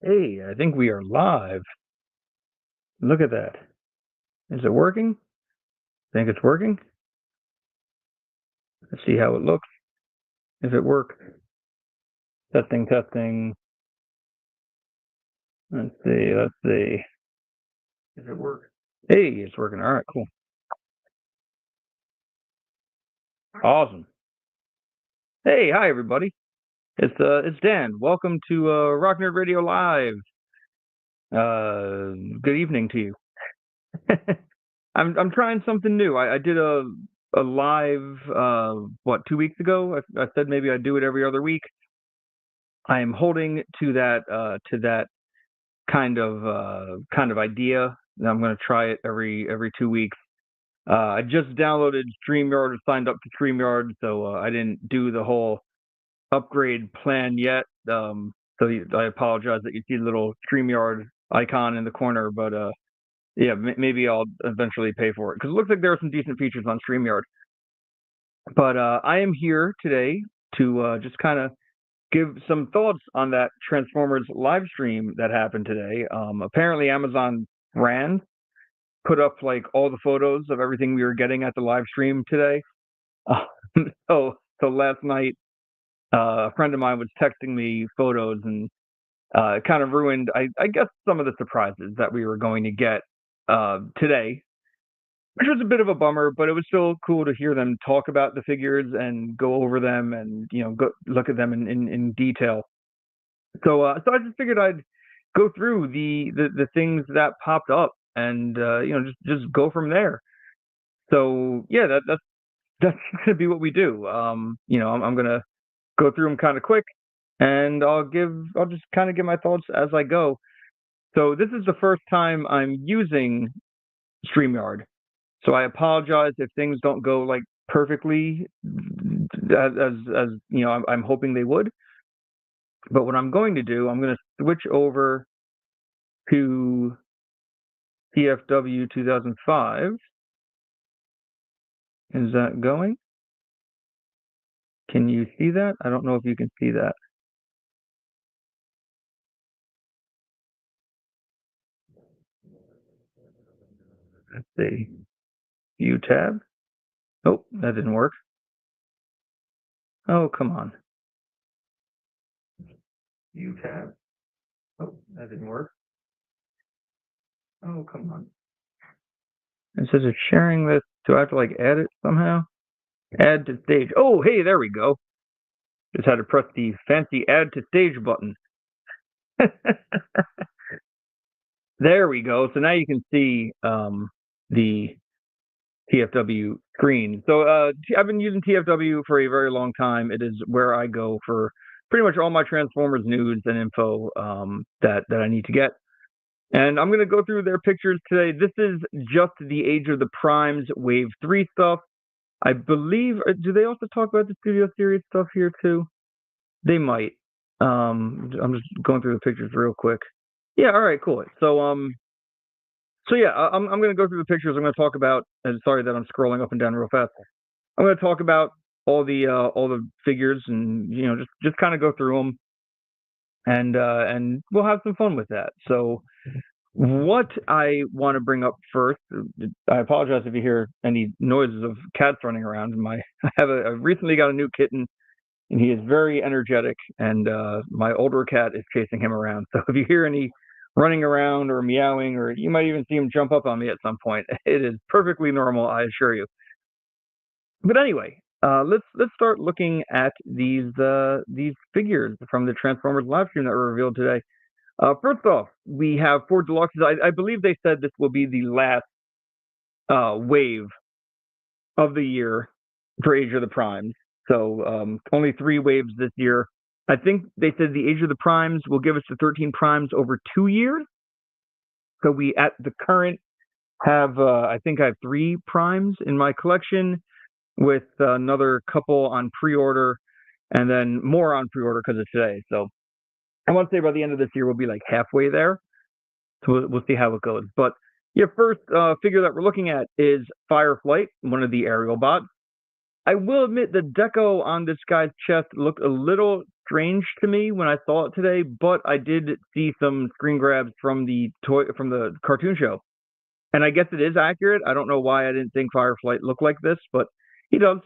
Hey, I think we are live. Look at that. Is it working? Think it's working? Let's see how it looks. If it works. Testing, testing. Let's see, let's see. Does it work? Hey, it's working. All right, cool. Awesome. Hey, hi everybody. It's Dan. Welcome to Rock Nerd Radio Live. Good evening to you. I'm trying something new. I did a live 2 weeks ago. I said maybe I'd do it every other week. I am holding to that kind of idea. I'm going to try it every 2 weeks. I just downloaded StreamYard or signed up to StreamYard, so I didn't do the whole upgrade plan yet. So I apologize that you see the little StreamYard icon in the corner, but yeah, maybe I'll eventually pay for it because it looks like there are some decent features on StreamYard. But I am here today to just kind of give some thoughts on that Transformers live stream that happened today. Apparently, Amazon ran put up like all the photos of everything we were getting at the live stream today. Uh, so last night, a friend of mine was texting me photos, and it kind of ruined, I guess, some of the surprises that we were going to get today, which was a bit of a bummer, but it was still cool to hear them talk about the figures and go over them and go look at them in detail. So I just figured I'd go through the things that popped up and just go from there. So yeah, that's gonna be what we do. I'm gonna go through them kind of quick, and I'll just kind of give my thoughts as I go. So this is the first time I'm using StreamYard, so I apologize if things don't go like perfectly as I'm hoping they would. But what I'm going to do, I'm going to switch over to TFW 2005. Is that going? Can you see that? I don't know if you can see that. Let's see. View tab. Oh, that didn't work. Oh, come on. View tab. Oh, that didn't work. Oh, come on. It says it's sharing this. Do I have to like add it somehow? Add to stage. Oh, hey, there we go. Just had to press the fancy add to stage button. There we go. So now you can see the TFW screen. So I've been using TFW for a very long time. It is where I go for pretty much all my Transformers news and info that I need to get. And I'm going to go through their pictures today. This is just the Age of the Primes Wave 3 stuff. I believe, do they also talk about the Studio Series stuff here too? They might. I'm just going through the pictures real quick. Yeah, all right, cool. So yeah, I'm going to go through the pictures. I'm going to talk about. And sorry that I'm scrolling up and down real fast. I'm going to talk about all the figures and just kind of go through them, and we'll have some fun with that. So what I want to bring up first, I apologize if you hear any noises of cats running around. I recently got a new kitten, and he is very energetic, and my older cat is chasing him around. So if you hear any running around or meowing, or you might even see him jump up on me at some point, it is perfectly normal, I assure you. But anyway, let's start looking at these figures from the Transformers live stream that were revealed today. First off, we have 4 deluxes. I believe they said this will be the last wave of the year for Age of the Primes. So only 3 waves this year. I think they said the Age of the Primes will give us the 13 Primes over 2 years. So we, at the current, have, I think I have 3 Primes in my collection, with another couple on pre-order, and then more on pre-order because of today. So I want to say by the end of this year, we'll be like halfway there. So we'll see how it goes. But your first figure that we're looking at is Fireflight, one of the aerial bots. I will admit the deco on this guy's chest looked a little strange to me when I saw it today, but I did see some screen grabs from the cartoon show, and I guess it is accurate. I don't know why I didn't think Fireflight looked like this, but he does.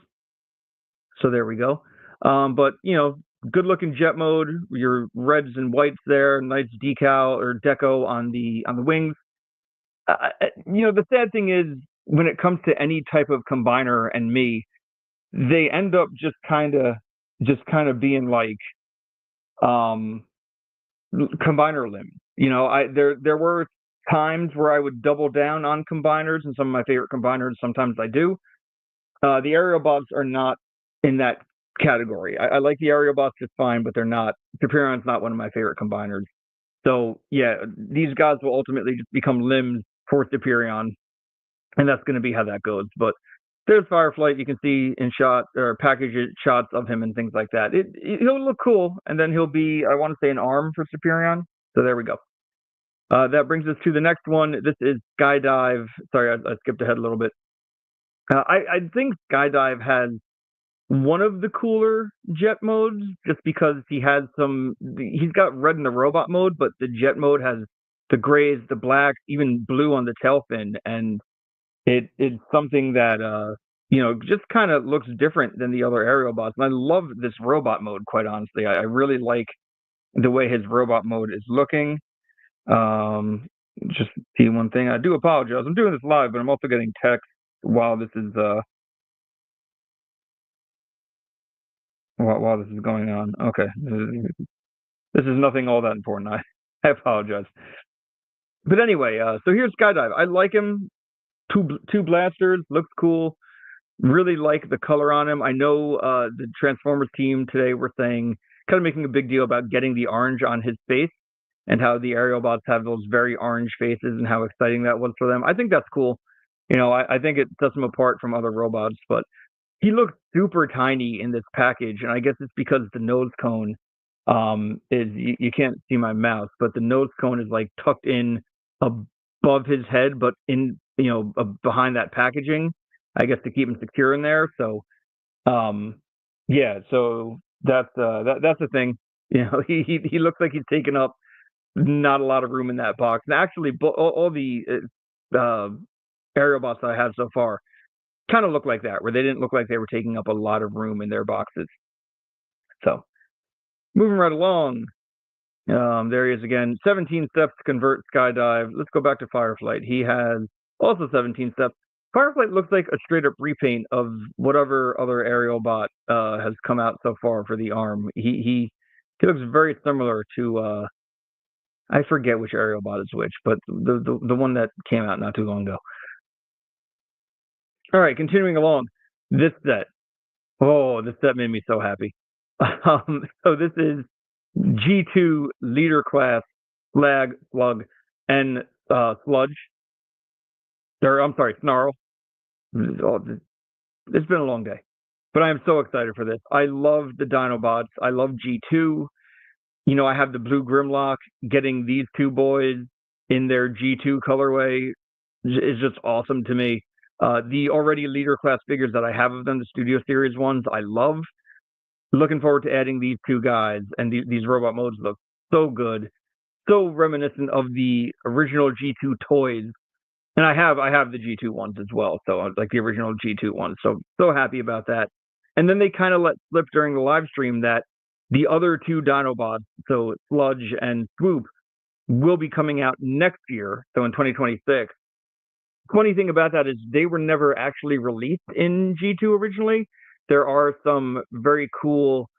So there we go. But good looking jet mode. Your reds and whites there, nice decal or deco on the wings. The sad thing is when it comes to any type of combiner and me, they end up just kind of being like um combiner limbs. There were times where I would double down on combiners, and some of my favorite combiners sometimes I do. The aerial bots are not in that category. I like the aerial bots just fine, but they're not. Superion's not one of my favorite combiners. So yeah, these guys will ultimately just become limbs for Superion, and that's going to be how that goes. But there's Fireflight. You can see in shot or package shots of him and things like that. He'll look cool, and then he'll be, I want to say, an arm for Superion. So there we go. That brings us to the next one. This is Skydive. Sorry, I skipped ahead a little bit. I think Skydive has one of the cooler jet modes, just because he's got red in the robot mode, but the jet mode has the grays, the blacks, even blue on the tail fin, and it's something that just kind of looks different than the other aerial bots. And I love this robot mode, quite honestly. I really like the way his robot mode is looking. Just see one thing. I do apologize. I'm doing this live, but I'm also getting text while this is going on. Okay, this is nothing all that important. I apologize. But anyway, so here's Skydive. I like him. Two blasters, looks cool. Really like the color on him. I know the Transformers team today were saying, kind of making a big deal about getting the orange on his face, and how the aerial bots have those very orange faces, and how exciting that was for them. I think that's cool. I think it sets him apart from other robots, but he looks super tiny in this package, and I guess it's because the nose cone is you can't see my mouse, but the nose cone is like tucked in above his head, but in behind that packaging, I guess, to keep him secure in there. So yeah, so that's the thing. He looks like he's taken up not a lot of room in that box. And actually, all the aerial bots I have so far kind of look like that, where they didn't look like they were taking up a lot of room in their boxes. So moving right along, there he is again. 17 steps to convert Skydive. Let's go back to Fireflight. He has also 17 steps. Fireflight looks like a straight up repaint of whatever other aerial bot has come out so far for the arm. He looks very similar to I forget which aerial bot is which, but the one that came out not too long ago. All right, continuing along. This set. Oh, this set made me so happy. So this is G2 Leader Class Slag, Slug, and Sludge. Or, I'm sorry, Snarl. It's been a long day, but I am so excited for this. I love the Dinobots. I love G2. I have the blue Grimlock. Getting these two boys in their G2 colorway is just awesome to me. The already Leader Class figures that I have of them, the Studio Series ones, I love. Looking forward to adding these two guys, and these robot modes look so good, so reminiscent of the original G2 toys. And I have the G2 ones as well, so like the original G2 ones. So happy about that. And then they kind of let slip during the live stream that the other two Dinobots, so Sludge and Swoop, will be coming out next year, so in 2026. Funny thing about that is they were never actually released in G2 originally. There are some very cool,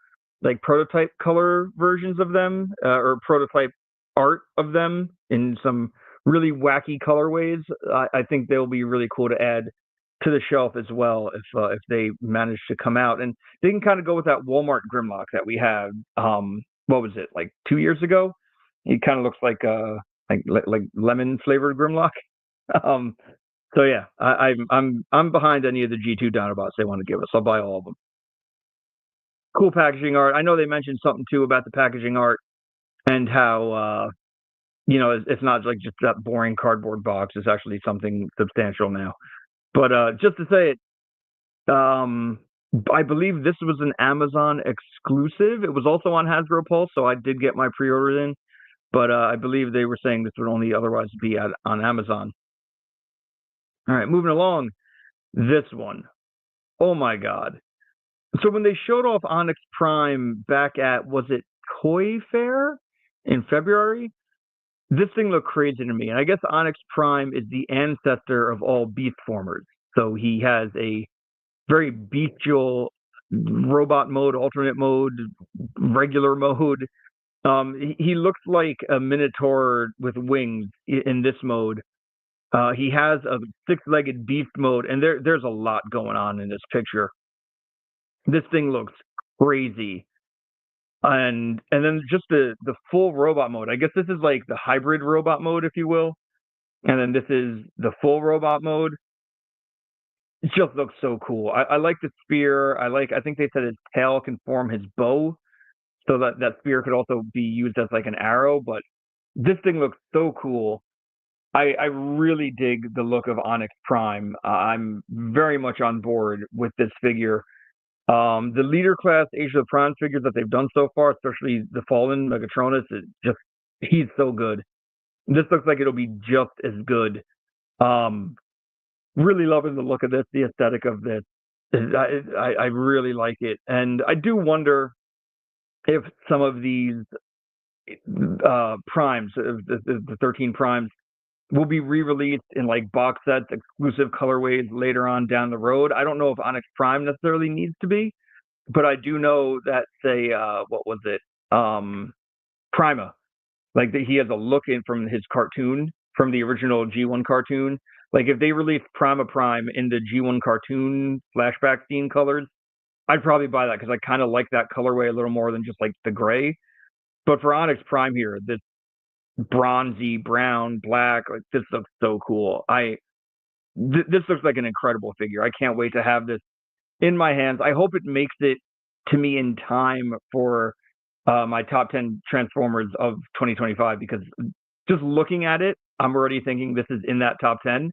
like, prototype color versions of them, or prototype art of them in some really wacky colorways. I think they'll be really cool to add to the shelf as well if they manage to come out. And they can kind of go with that Walmart Grimlock that we had. What was it, like 2 years ago? It kind of looks like lemon flavored Grimlock. So yeah, I'm behind any of the G2 Dinobots they want to give us. I'll buy all of them. Cool packaging art. I know they mentioned something too about the packaging art and how it's not like just that boring cardboard box. It's actually something substantial now. But just to say it, I believe this was an Amazon exclusive. It was also on Hasbro Pulse, so I did get my pre-order in. But I believe they were saying this would only otherwise be on Amazon. All right, moving along. This one. Oh my God. So when they showed off Onyx Prime back at, was it Toy Fair in February? This thing looked crazy to me. And I guess Onyx Prime is the ancestor of all beast formers. So he has a very bestial robot mode, alternate mode, regular mode. He looks like a minotaur with wings in this mode. He has a six-legged beast mode, and there's a lot going on in this picture. This thing looks crazy, and then just the full robot mode. I guess this is like the hybrid robot mode, if you will, and then this is the full robot mode. It just looks so cool. I like the spear. I think they said his tail can form his bow, so that spear could also be used as like an arrow. But this thing looks so cool. I really dig the look of Onyx Prime. I'm very much on board with this figure. The leader class Age of the Prime figures that they've done so far, especially the Fallen Megatronus, is just he's so good. This looks like it'll be just as good. Really loving the look of this, the aesthetic of this. I really like it, and I do wonder if some of these primes, the 13 primes, will be re-released in like box sets, exclusive colorways later on down the road. I don't know if Onyx Prime necessarily needs to be, but I do know that say what was it? Prima. Like he has a look in from his cartoon from the original G1 cartoon. Like if they released Prima Prime in the G1 cartoon flashback scene colors, I'd probably buy that because I kind of like that colorway a little more than just like the gray. But for Onyx Prime here, this bronzy brown black, like this looks so cool. This looks like an incredible figure. I can't wait to have this in my hands. I hope it makes it to me in time for my top 10 Transformers of 2025, because just looking at it, I'm already thinking this is in that top 10.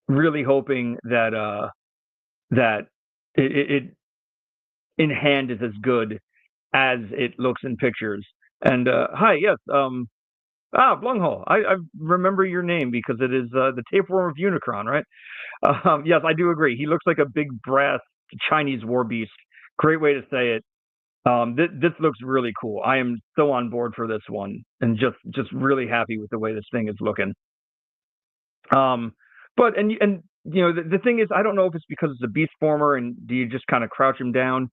Really hoping that that it in hand is as good as it looks in pictures. And hi, yes, Blunghole. I remember your name because it is the tapeworm of Unicron, right? Yes, I do agree. He looks like a big brass Chinese war beast. Great way to say it. This looks really cool. I am so on board for this one, and just really happy with the way this thing is looking. But you know the thing is, I don't know if it's because it's a beast former and do you just kind of crouch him down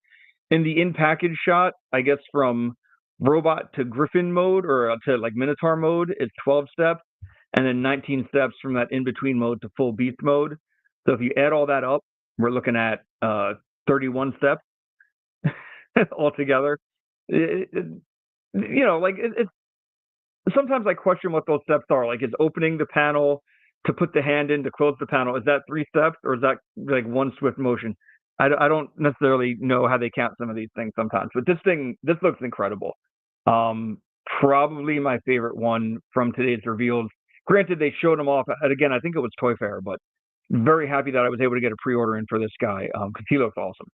in the in package shot. I guess from robot to griffin mode or to like minotaur mode, it's 12 steps, and then 19 steps from that in between mode to full beast mode. So if you add all that up, we're looking at 31 steps altogether. You know, like it's sometimes I question what those steps are. Like, is opening the panel to put the hand in to close the panel, is that 3 steps or is that like one swift motion? I don't necessarily know how they count some of these things sometimes, but this looks incredible. Probably my favorite one from today's reveals. Granted, they showed them off at, again, I think it was Toy Fair, but very happy that I was able to get a pre-order in for this guy because he looks awesome.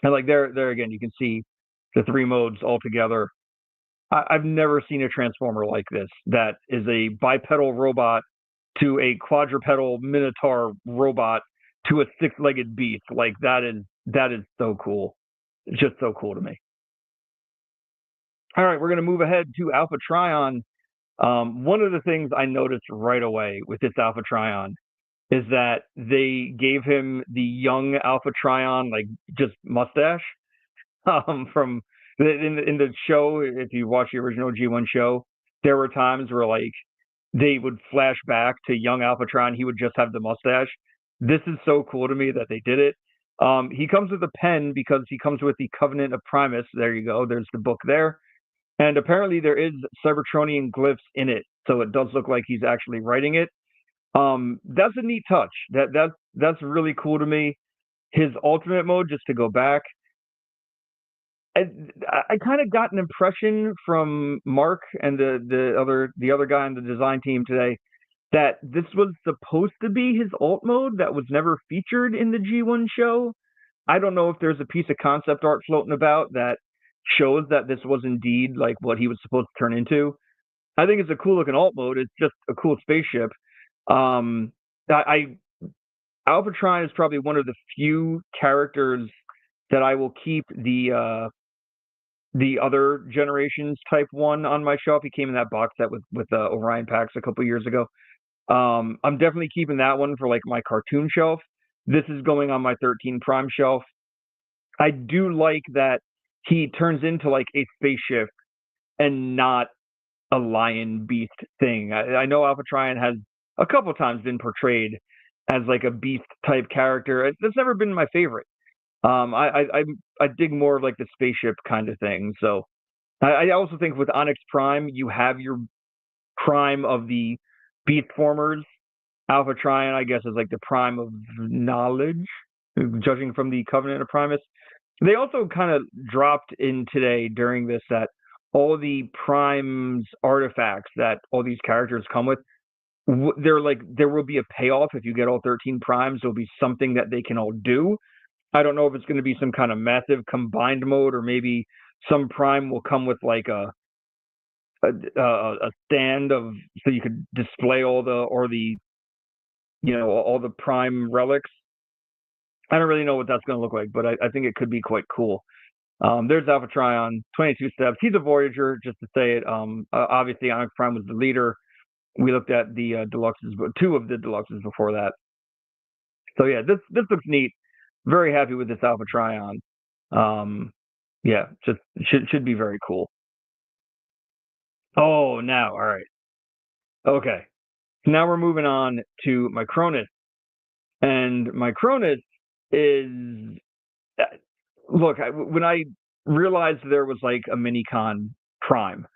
And like there again, you can see the 3 modes all together. I've never seen a transformer like this that is a bipedal robot to a quadrupedal minotaur robot to a 6-legged beast. Like that is so cool. It's just so cool to me. All right, we're going to move ahead to Alpha Trion. One of the things I noticed right away with this Alpha Trion is that they gave him the young Alpha Trion, like just mustache. From in the show, if you watch the original G1 show, there were times where like they would flash back to young Alpha Trion. He would just have the mustache. This is so cool to me that they did it. He comes with a pen because he comes with the Covenant of Primus. There you go. There's the book there. And apparently there is Cybertronian glyphs in it, so it does look like he's actually writing it. That's a neat touch. That's really cool to me. His ultimate mode, just to go back, I kind of got an impression from Mark and the other guy on the design team today that this was supposed to be his alt mode that was never featured in the G1 show. I don't know if there's a piece of concept art floating about that shows that this was indeed like what he was supposed to turn into. I think it's a cool looking alt mode. It's just a cool spaceship. Um, I Alpha Trine is probably one of the few characters that I will keep the other generations type one on my shelf. He came in that box set with Orion packs a couple years ago. I'm definitely keeping that one for like my cartoon shelf. This is going on my 13 Prime shelf. I do like that he turns into like a spaceship and not a lion beast thing. I know Alpha Trine has a couple times been portrayed as like a beast type character. That's never been my favorite. I dig more of like the spaceship kind of thing. So I also think with Onyx Prime, you have your prime of the beast formers. Alpha Trine, I guess, is like the prime of knowledge, judging from the Covenant of Primus. They also kind of dropped in today during this that all the primes artifacts that all these characters come with, they're like there will be a payoff if you get all 13 primes. There'll be something that they can all do. I don't know if it's going to be some kind of massive combined mode, or maybe some prime will come with like a stand of so you could display all the all the prime relics. I don't really know what that's going to look like, but I think it could be quite cool. There's Alpha Trion, 22 steps. He's a Voyager, just to say it. Obviously, Onyx Prime was the leader. We looked at the deluxes, two of the deluxes before that. So yeah, this looks neat. Very happy with this Alpha Trion. Yeah, just should be very cool. Oh, now, all right, okay. So now we're moving on to my Cronus, and my Cronus is look. When I realized there was like a Minicon Prime,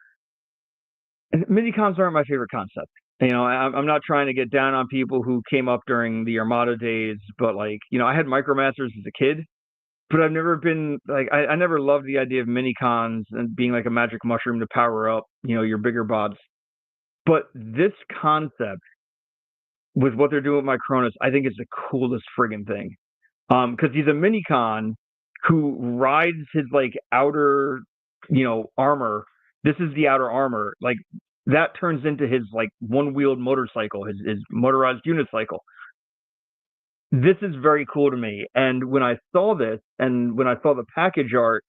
and Minicons aren't my favorite concept. I'm not trying to get down on people who came up during the Armada days, but like, I had Micromasters as a kid, but I've never been like, I never loved the idea of Minicons and being like a magic mushroom to power up, your bigger bots. But this concept with what they're doing with my Cronus, I think is the coolest friggin' thing. Because he's a Minicon who rides his like outer, armor. This is the outer armor. Like that turns into his like one-wheeled motorcycle, his motorized unicycle. This is very cool to me. And when I saw this, and when I saw the package art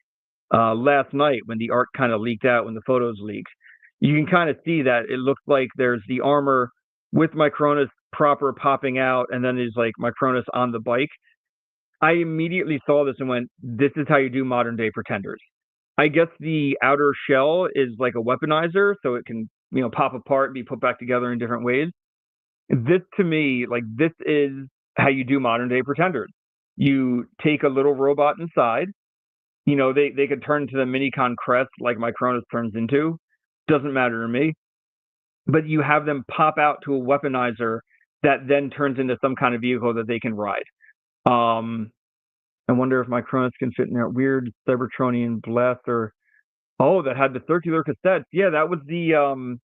last night, when the art kind of leaked out, when the photos leaked, you can kind of see that it looks like there's the armor with my Cronus proper popping out, and then there's like my Cronus on the bike. I immediately saw this and went, "This is how you do modern day Pretenders." I guess the outer shell is like a weaponizer, so it can pop apart and be put back together in different ways. This to me, like this is how you do modern day Pretenders. You take a little robot inside. They could turn into the Minicon crest like my Cronus turns into. Doesn't matter to me. But you have them pop out to a weaponizer that then turns into some kind of vehicle that they can ride. Um, I wonder if my Cronus can fit in that weird Cybertronian blaster. Oh, that had the circular cassettes. Yeah, that was the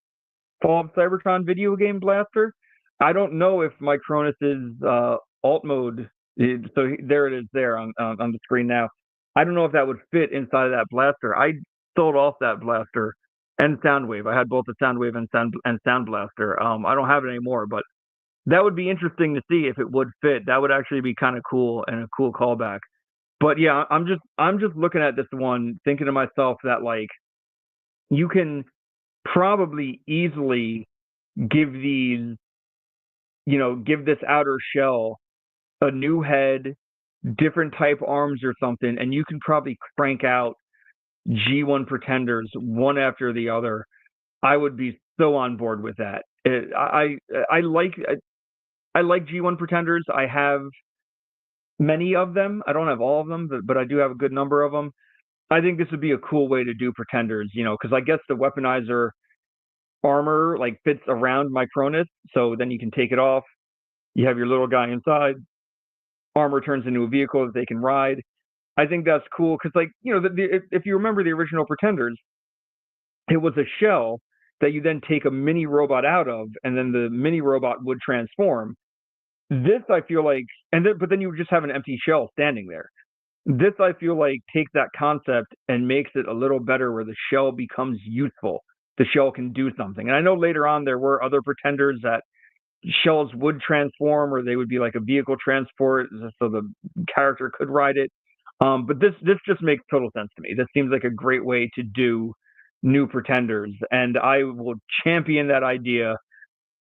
Fall of Cybertron video game blaster. I don't know if my Cronus is alt mode. So there it is there on the screen now. I don't know if that would fit inside of that blaster. I sold off that blaster and Soundwave. I had both the Soundwave and Sound Blaster. I don't have it anymore, but that would be interesting to see if it would fit. That would actually be kind of cool and a cool callback. But yeah, I'm just looking at this one, thinking to myself that like you can probably easily give these, give this outer shell a new head, different type arms or something, and you can probably crank out G1 Pretenders one after the other. I would be so on board with that. I like G1 Pretenders. I have many of them. I don't have all of them, but I do have a good number of them. I think this would be a cool way to do Pretenders, because I guess the weaponizer armor like fits around my Cronus, so then you can take it off. You have your little guy inside. Armor turns into a vehicle that they can ride. I think that's cool because, like, if you remember the original Pretenders, it was a shell that you then take a mini robot out of, and then the mini robot would transform. This I feel like, but then you would just have an empty shell standing there. This I feel like takes that concept and makes it a little better, where the shell becomes useful. The shell can do something. And I know later on there were other pretenders that shells would transform, or they would be like a vehicle transport, so the character could ride it. But this just makes total sense to me. This seems like a great way to do new pretenders, and I will champion that idea.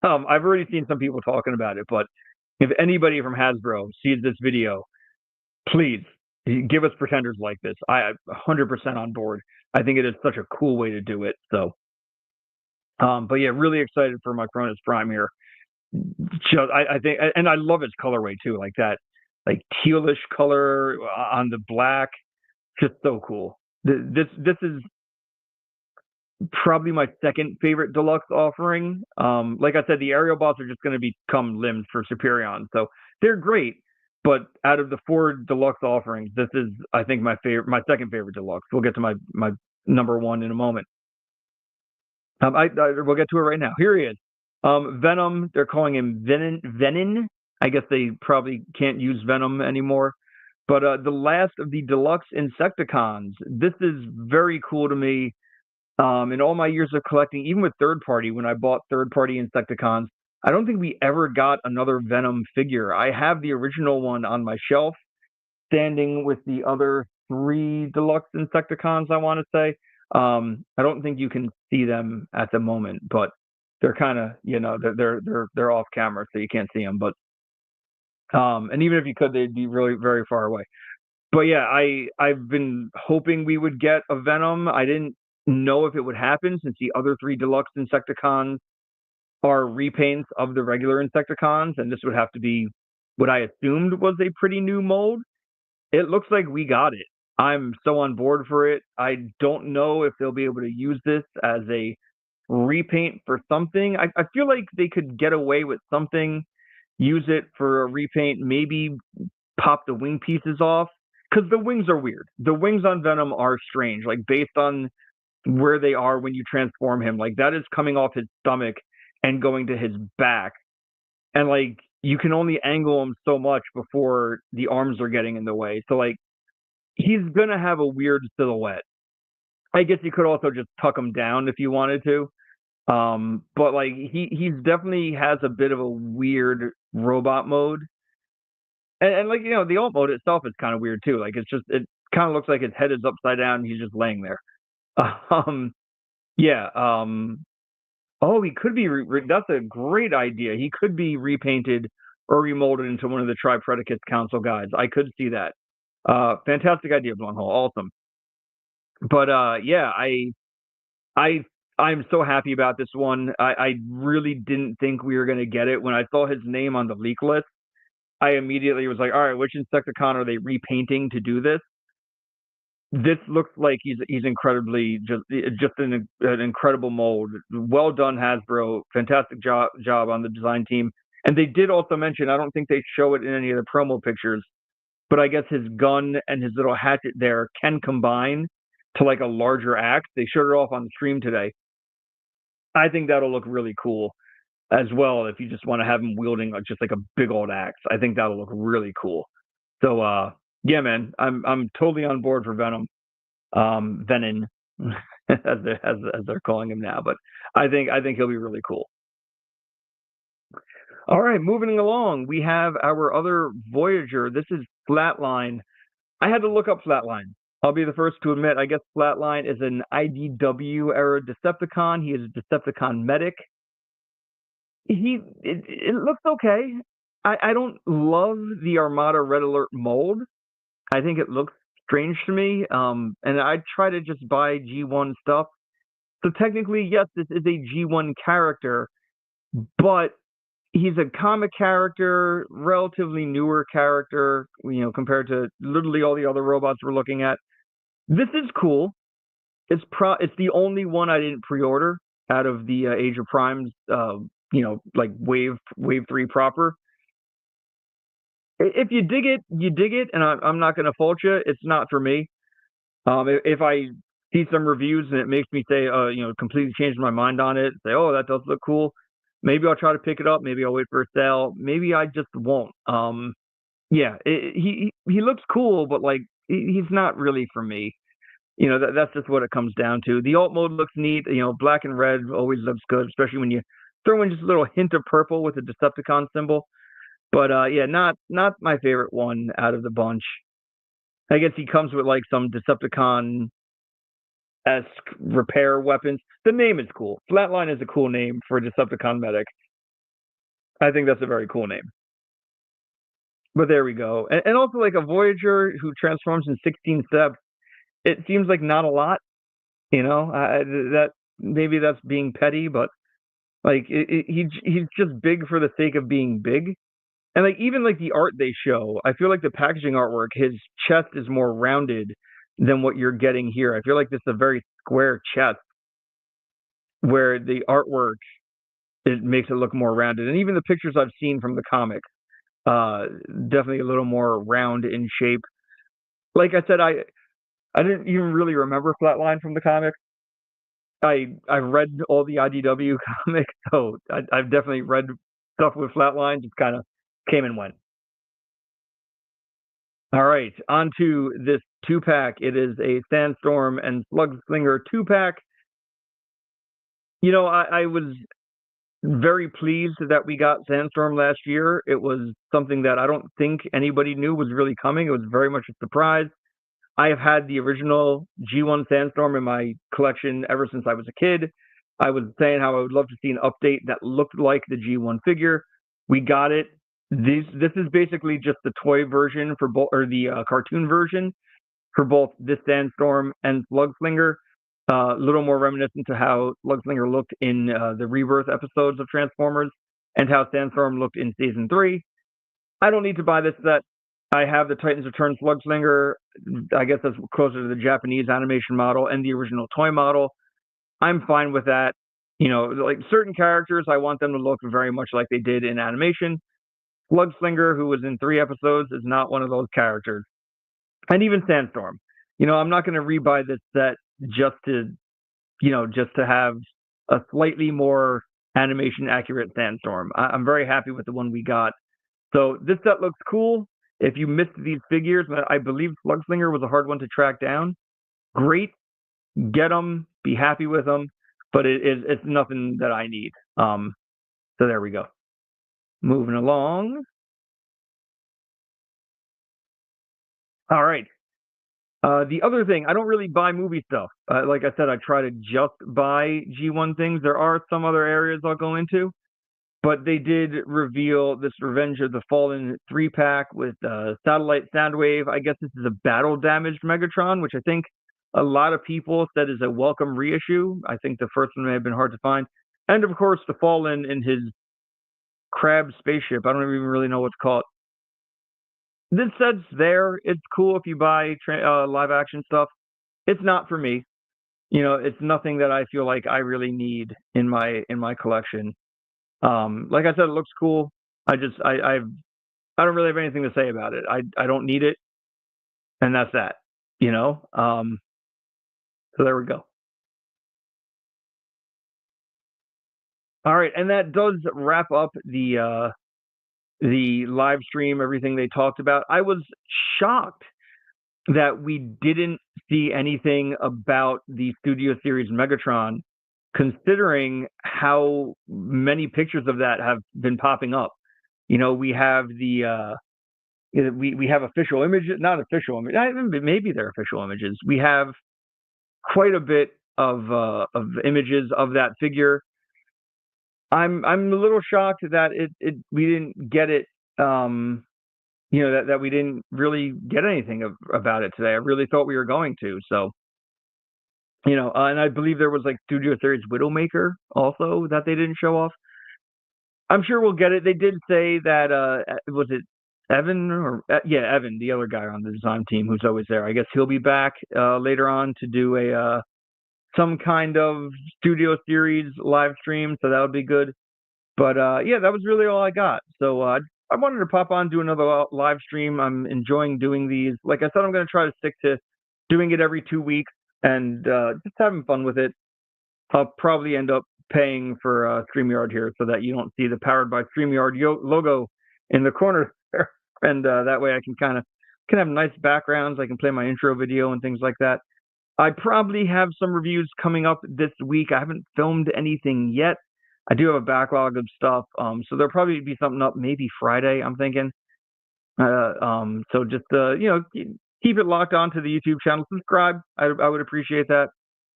I've already seen some people talking about it, but if anybody from Hasbro sees this video, please give us pretenders like this. I'm 100% on board. I think it is such a cool way to do it. So, but yeah, really excited for my Cronus Prime here. Just, I think, and I love its colorway too, like that, like tealish color on the black, just so cool. This is probably my second favorite deluxe offering. Like I said, the aerial bots are just going to become limbs for Superion, so they're great. But out of the 4 deluxe offerings, this is, I think, my second favorite deluxe. We'll get to my number 1 in a moment. We'll get to it right now. Here he is. Venom, they're calling him Venin. I guess they probably can't use Venom anymore. But the last of the deluxe Insecticons. This is very cool to me. In all my years of collecting, even with third party, when I bought third party Insecticons, I don't think we ever got another Venom figure. I have the original one on my shelf, standing with the other 3 deluxe Insecticons, I want to say. I don't think you can see them at the moment, but they're kind of, they're off camera, so you can't see them. But and even if you could, they'd be really very far away. But yeah, I've been hoping we would get a Venom. I didn't know if it would happen, since the other 3 deluxe Insecticons are repaints of the regular Insecticons, and this would have to be what I assumed was a pretty new mold. It looks like we got it. I'm so on board for it. I don't know if they'll be able to use this as a repaint for something. I feel like they could get away with something, use it for a repaint, maybe pop the wing pieces off, because the wings are weird. The wings on Venom are strange, like based on where they are when you transform him. Like that is coming off his stomach and going to his back, and like you can only angle him so much before the arms are getting in the way. So like he's gonna have a weird silhouette. I guess you could also just tuck him down if you wanted to. But like he's definitely has a bit of a weird robot mode. And like, the alt mode itself is kind of weird too. Like it kind of looks like his head is upside down and he's just laying there. Yeah. Oh, he could be. That's a great idea. He could be repainted or remolded into one of the Tri-Predicates Council guys. I could see that. Fantastic idea, Blumhole. Awesome. But yeah, I'm so happy about this one. I really didn't think we were going to get it. When I saw his name on the leak list, I immediately was like, all right, which Insecticon are they repainting to do this? This looks like he's incredibly just an incredible mold. Well done, Hasbro. Fantastic job on the design team. And they did also mention, I don't think they show it in any of the promo pictures, but I guess his gun and his little hatchet there can combine to like a larger axe. They showed it off on the stream today. I think that'll look really cool as well. If you just want to have him wielding just like a big old axe, I think that'll look really cool. So yeah, man, I'm totally on board for Venom, Venin, as they're calling him now. But I think he'll be really cool. All right, moving along, we have our other Voyager. This is Flatline. I had to look up Flatline. I'll be the first to admit, I guess Flatline is an IDW era Decepticon. He is a Decepticon medic. It looks okay. I don't love the Armada Red Alert mold. I think it looks strange to me. And I try to just buy G1 stuff. So technically, yes, this is a G1 character, but he's a comic character, relatively newer character, compared to literally all the other robots we're looking at. This is cool. It's the only one I didn't pre-order out of the Age of Primes, like wave 3 proper. If you dig it, you dig it, and I'm not going to fault you. It's not for me. If I see some reviews and it makes me say, completely change my mind on it. Say, oh, that does look cool. Maybe I'll try to pick it up. Maybe I'll wait for a sale. Maybe I just won't. Yeah, he looks cool, but like he's not really for me. That's just what it comes down to. The alt mode looks neat. Black and red always looks good, especially when you throw in just a little hint of purple with the Decepticon symbol. But yeah, not my favorite one out of the bunch. I guess he comes with like some Decepticon-esque repair weapons. The name is cool. Flatline is a cool name for a Decepticon medic. I think that's a very cool name. But there we go. And also like a Voyager who transforms in 16 steps. It seems like not a lot, that maybe that's being petty, but like he's just big for the sake of being big. And like even like the art they show, I feel like the packaging artwork, his chest is more rounded than what you're getting here. I feel like this is a very square chest, where the artwork it makes it look more rounded. And even the pictures I've seen from the comic, definitely a little more round in shape. Like I said, I didn't even really remember Flatline from the comic. I've read all the IDW comics, so I've definitely read stuff with Flatline. Just kind of came and went. All right, on to this 2-pack. It is a Sandstorm and Slugslinger 2-pack. I was very pleased that we got Sandstorm last year. It was something that I don't think anybody knew was really coming. It was very much a surprise. I have had the original G1 Sandstorm in my collection ever since I was a kid. I was saying how I would love to see an update that looked like the G1 figure. We got it. This is basically just the toy version for both, or the cartoon version for both this Sandstorm and Slugslinger. A little more reminiscent to how Slugslinger looked in the Rebirth episodes of Transformers and how Sandstorm looked in Season 3. I don't need to buy this set. I have the Titans Return Slugslinger. I guess that's closer to the Japanese animation model and the original toy model. I'm fine with that. Like certain characters, I want them to look very much like they did in animation. Slugslinger, who was in 3 episodes, is not one of those characters. And even Sandstorm. I'm not going to rebuy this set just to have a slightly more animation accurate Sandstorm. I'm very happy with the one we got. So this set looks cool. If you missed these figures, I believe Slugslinger was a hard one to track down. Great, get them, be happy with them, but it's nothing that I need. So there we go. Moving along. All right. The other thing, I don't really buy movie stuff. Like I said, I try to just buy G1 things. There are some other areas I'll go into. But they did reveal this Revenge of the Fallen 3-pack with Satellite Soundwave. I guess this is a battle-damaged Megatron, which I think a lot of people said is a welcome reissue. I think the first one may have been hard to find. And, of course, the Fallen in his crab spaceship. I don't even really know what's called. This set's there. It's cool if you buy live-action stuff. It's not for me. It's nothing that I feel like I really need in my collection. Like I said, it looks cool. I don't really have anything to say about it. I don't need it, and that's that. So there we go. All right, and that does wrap up the live stream, everything they talked about. I was shocked that we didn't see anything about the Studio Series Megatron, considering how many pictures of that have been popping up. We have the we have official images, not official images, maybe they're official images. We have quite a bit of images of that figure. I'm a little shocked that we didn't get it. That we didn't really get anything about it today. I really thought we were going to. So, and I believe there was like Studio Series Widowmaker also that they didn't show off. I'm sure we'll get it. They did say that was it Evan Evan, the other guy on the design team who's always there. I guess he'll be back later on to do a some kind of Studio Series live stream, so that would be good. But yeah, that was really all I got. So I wanted to pop on, do another live stream. I'm enjoying doing these. Like I said, I'm going to try to stick to doing it every 2 weeks. and just having fun with it. I'll probably end up paying for StreamYard here so that you don't see the Powered by StreamYard logo in the corner there. And that way I can have nice backgrounds. I can play my intro video and things like that. I probably have some reviews coming up this week. I haven't filmed anything yet. I do have a backlog of stuff, so there'll probably be something up maybe Friday, I'm thinking. So just keep it locked on to the YouTube channel. Subscribe. I would appreciate that.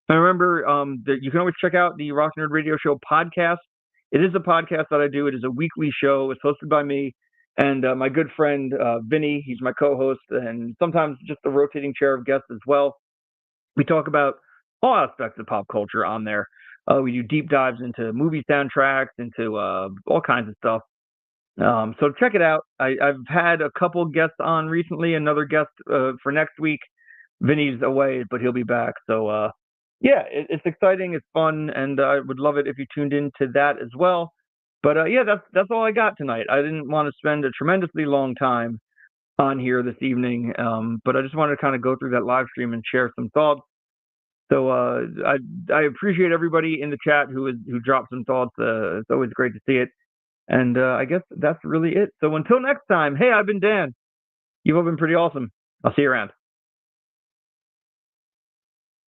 And remember that you can always check out the Rock Nerd Radio Show podcast. It is a podcast that I do. It is a weekly show. It's hosted by me and my good friend Vinny. He's my co-host and sometimes just a rotating chair of guests as well. We talk about all aspects of pop culture on there. We do deep dives into movie soundtracks, into all kinds of stuff. So check it out. I've had a couple guests on recently. Another guest for next week. Vinny's away, but he'll be back. So yeah, it's exciting. It's fun, and I would love it if you tuned into that as well. But yeah, that's all I got tonight. I didn't want to spend a tremendously long time on here this evening, but I just wanted to kind of go through that live stream and share some thoughts. So I appreciate everybody in the chat who dropped some thoughts. It's always great to see it. And I guess that's really it. So until next time, hey, I've been Dan. You've all been pretty awesome. I'll see you around.